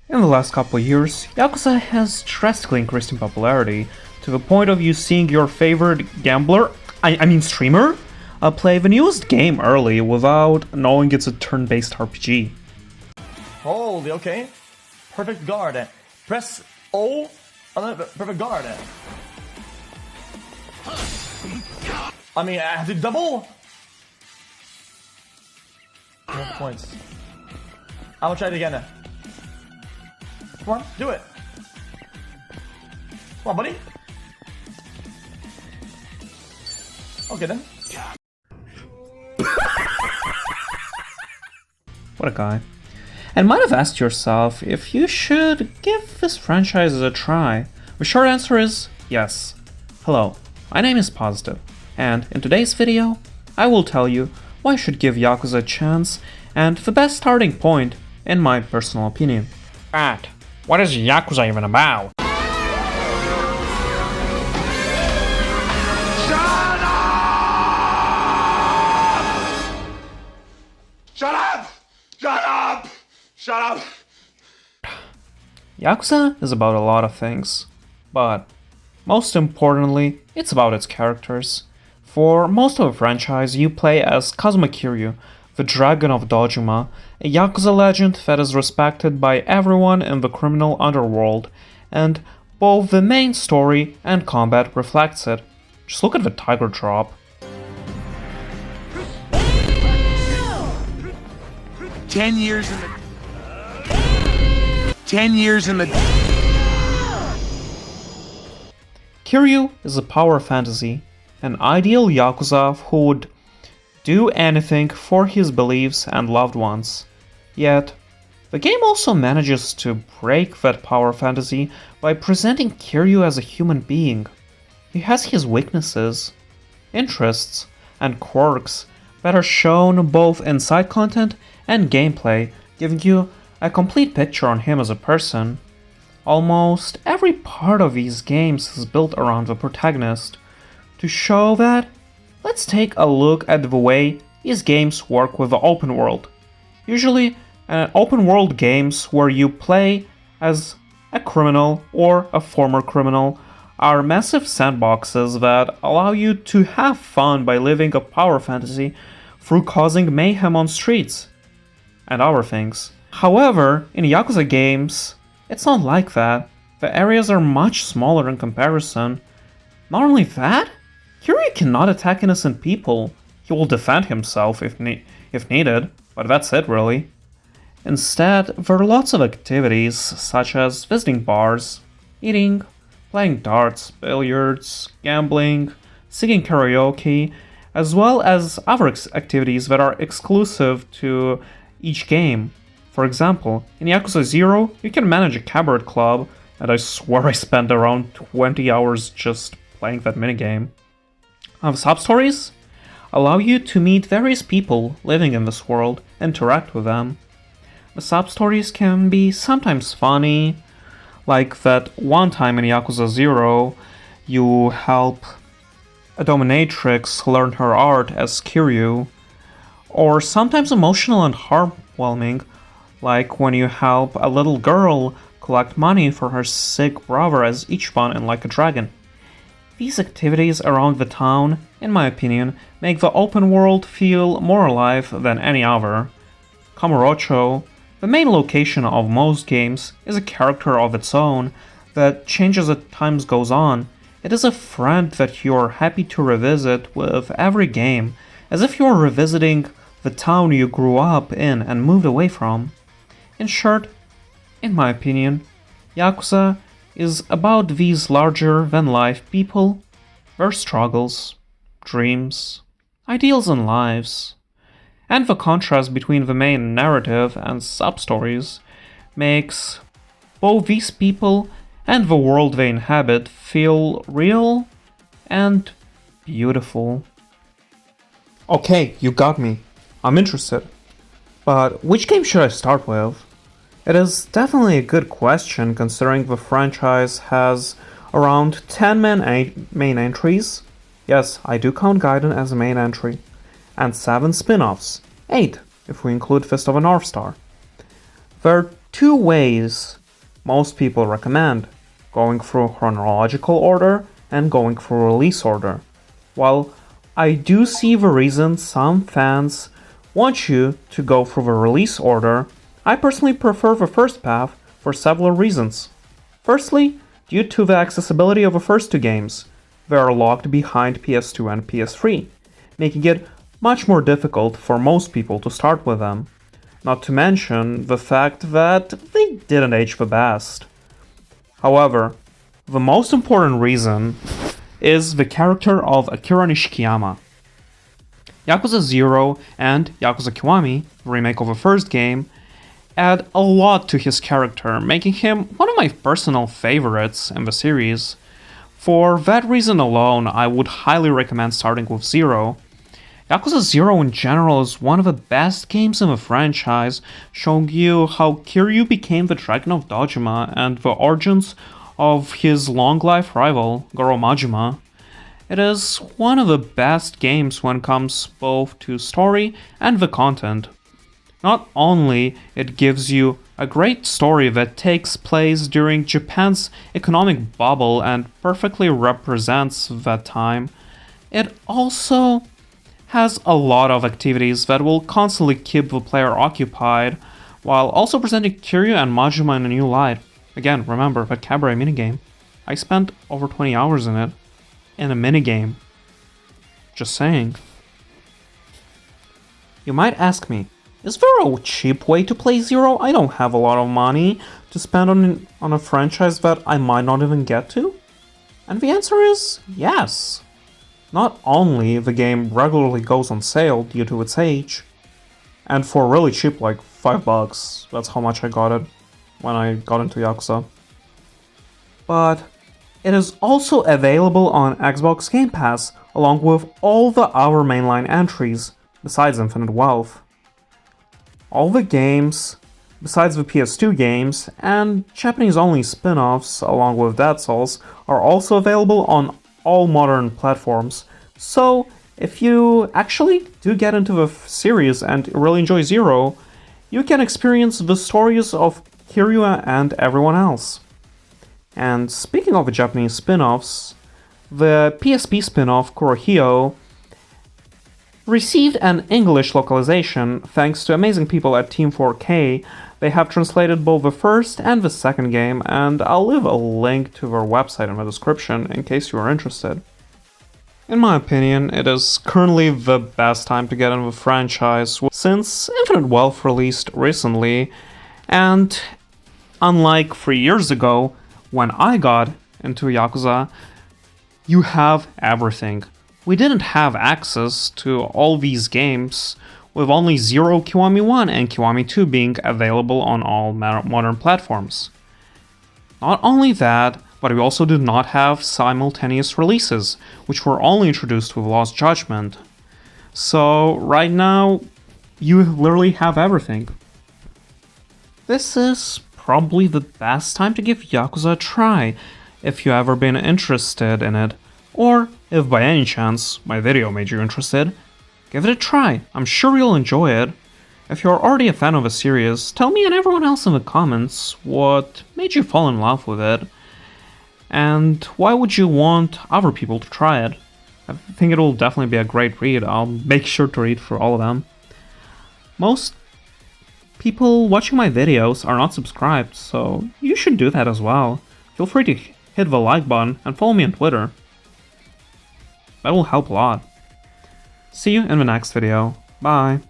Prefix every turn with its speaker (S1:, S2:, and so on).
S1: In the last couple of years, Yakuza has drastically increased in popularity, to the point of you seeing your favorite gambler, I mean streamer, play the newest game early without knowing it's a turn-based RPG.
S2: Holy, okay. Perfect guard. Press O on the perfect guard. I mean, I have to double. No points. I'm gonna try it again. Come on, do it. Come on, buddy. Okay then.
S1: What a guy. And might have asked yourself if you should give this franchise a try. The short answer is yes. Hello, my name is Positive, and in today's video, I will tell you why you should give Yakuza a chance and the best starting point, in my personal opinion.
S3: But what is Yakuza even about?
S4: Shut up! Shut up! Shut up!
S1: Yakuza is about a lot of things, but most importantly, it's about its characters. For most of the franchise, you play as Kazuma Kiryu, the Dragon of Dojima, a Yakuza legend that is respected by everyone in the criminal underworld, and both the main story and combat reflects it. Just look at the tiger drop.
S4: 10 years in the... 10 years in the...
S1: Kiryu is a power fantasy, an ideal Yakuza who would do anything for his beliefs and loved ones. Yet, the game also manages to break that power fantasy by presenting Kiryu as a human being. He has his weaknesses, interests, and quirks that are shown both in side content and gameplay, giving you a complete picture on him as a person. Almost every part of these games is built around the protagonist. To show that, let's take a look at the way these games work with the open world. Usually, open world games where you play as a criminal or a former criminal are massive sandboxes that allow you to have fun by living a power fantasy through causing mayhem on streets and other things. However, in Yakuza games, it's not like that. The areas are much smaller in comparison. Not only that, Kiryu cannot attack innocent people. He will defend himself if needed, but that's it really. Instead, there are lots of activities such as visiting bars, eating, playing darts, billiards, gambling, singing karaoke, as well as other activities that are exclusive to each game. For example, in Yakuza 0, you can manage a cabaret club, and I swear I spent around 20 hours just playing that minigame. Sub-stories allow you to meet various people living in this world, interact with them. The sub-stories can be sometimes funny, like that one time in Yakuza 0, you help a dominatrix learn her art as Kiryu, or sometimes emotional and heartwarming, like when you help a little girl collect money for her sick brother as Ichiban in Like a Dragon. These activities around the town, in my opinion, make the open world feel more alive than any other. Kamurocho, the main location of most games, is a character of its own that changes as time goes on. It is a friend that you're happy to revisit with every game, as if you're revisiting the town you grew up in and moved away from. In short, in my opinion, Yakuza is about these larger-than-life people, their struggles, dreams, ideals and lives, and the contrast between the main narrative and sub-stories makes both these people and the world they inhabit feel real and beautiful. Okay, you got me. I'm interested. But which game should I start with? It is definitely a good question considering the franchise has around 10 main entries. Yes, I do count Gaiden as a main entry. And 7 spin-offs. 8, if we include Fist of a North Star. There are two ways most people recommend: going through chronological order and going through release order. While I do see the reason some fans want you to go through the release order, I personally prefer the first path for several reasons. Firstly, due to the accessibility of the first two games, they are locked behind PS2 and PS3, making it much more difficult for most people to start with them. Not to mention the fact that they didn't age the best. However, the most important reason is the character of Akira Nishikiyama. Yakuza 0 and Yakuza Kiwami, the remake of the first game, add a lot to his character, making him one of my personal favorites in the series. For that reason alone, I would highly recommend starting with 0. Yakuza 0 in general is one of the best games in the franchise, showing you how Kiryu became the Dragon of Dojima and the origins of his long-life rival, Goro Majima. It is one of the best games when it comes both to story and the content. Not only it gives you a great story that takes place during Japan's economic bubble and perfectly represents that time, it also has a lot of activities that will constantly keep the player occupied, while also presenting Kiryu and Majima in a new light. Again, remember the cabaret minigame. I spent over 20 hours in it, in a minigame. Just saying. You might ask me, is there a cheap way to play 0? I don't have a lot of money to spend on a franchise that I might not even get to. And the answer is yes. Not only the game regularly goes on sale due to its age, and for really cheap, like $5, that's how much I got it when I got into Yakuza, but it is also available on Xbox Game Pass along with all the other mainline entries, besides Infinite Wealth. All the games, besides the PS2 games, and Japanese-only spin-offs along with Dead Souls, are also available on all modern platforms. So, if you actually do get into the series and really enjoy 0, you can experience the stories of Kiryu and everyone else. And speaking of the Japanese spin-offs, the PSP spin-off Kurohio received an English localization thanks to amazing people at Team 4K. They have translated both the first and the second game, and I'll leave a link to their website in the description in case you are interested. In my opinion, it is currently the best time to get into the franchise since Infinite Wealth released recently, and unlike 3 years ago, when I got into Yakuza, you have everything. We didn't have access to all these games, with only 0, Kiwami 1, and Kiwami 2 being available on all modern platforms. Not only that, but we also did not have simultaneous releases, which were only introduced with Lost Judgment. So right now, you literally have everything. This is probably the best time to give Yakuza a try, if you've ever been interested in it, or if by any chance my video made you interested, give it a try. I'm sure you'll enjoy it. If you're already a fan of the series, tell me and everyone else in the comments what made you fall in love with it, and why would you want other people to try it. I think it'll definitely be a great read. I'll make sure to read through all of them. Most people watching my videos are not subscribed, so you should do that as well. Feel free to hit the like button and follow me on Twitter. That will help a lot. See you in the next video. Bye.